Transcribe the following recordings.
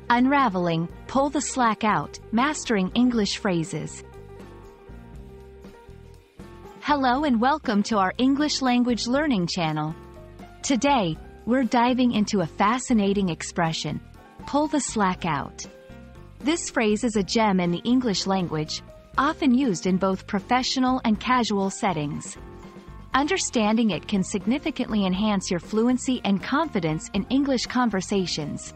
Unraveling, pull the slack out, mastering English phrases. Hello and welcome to our English language learning channel. Today, we're diving into a fascinating expression, pull the slack out. This phrase is a gem in the English language, often used in both professional and casual settings. Understanding it can significantly enhance your fluency and confidence in English conversations.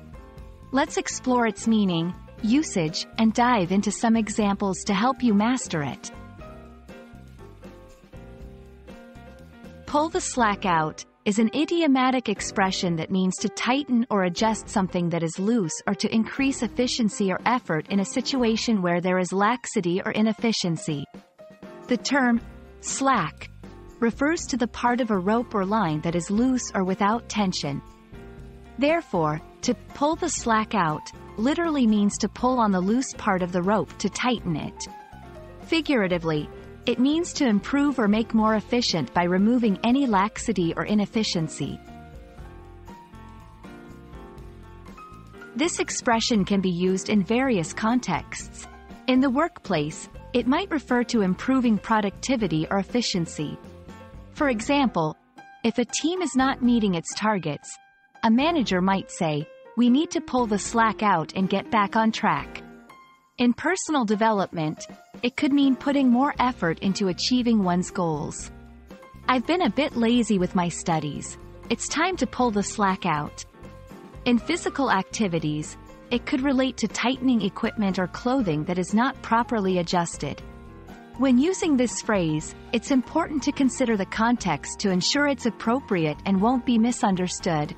Let's explore its meaning, usage, and dive into some examples to help you master it. Pull the slack out is an idiomatic expression that means to tighten or adjust something that is loose or to increase efficiency or effort in a situation where there is laxity or inefficiency. The term slack refers to the part of a rope or line that is loose or without tension. Therefore, to pull the slack out literally means to pull on the loose part of the rope to tighten it. Figuratively, it means to improve or make more efficient by removing any laxity or inefficiency. This expression can be used in various contexts. In the workplace, it might refer to improving productivity or efficiency. For example, if a team is not meeting its targets, a manager might say, "We need to pull the slack out and get back on track." In personal development, it could mean putting more effort into achieving one's goals. "I've been a bit lazy with my studies. It's time to pull the slack out." In physical activities, it could relate to tightening equipment or clothing that is not properly adjusted. When using this phrase, it's important to consider the context to ensure it's appropriate and won't be misunderstood.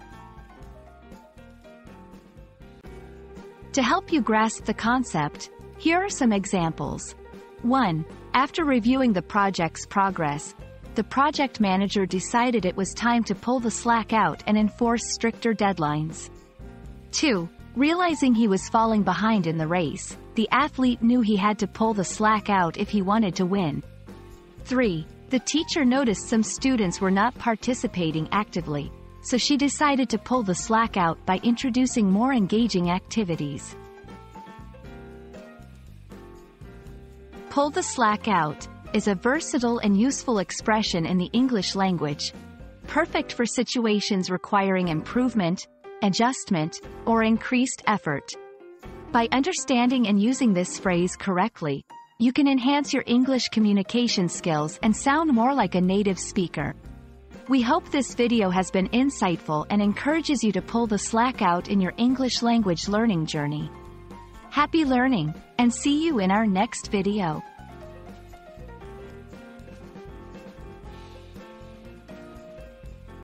To help you grasp the concept, here are some examples. 1. After reviewing the project's progress, the project manager decided it was time to pull the slack out and enforce stricter deadlines. 2. Realizing he was falling behind in the race, the athlete knew he had to pull the slack out if he wanted to win. 3. The teacher noticed some students were not participating actively, so she decided to pull the slack out by introducing more engaging activities. Pull the slack out is a versatile and useful expression in the English language, perfect for situations requiring improvement, adjustment, or increased effort. By understanding and using this phrase correctly, you can enhance your English communication skills and sound more like a native speaker. We hope this video has been insightful and encourages you to pull the slack out in your English language learning journey. Happy learning, and see you in our next video.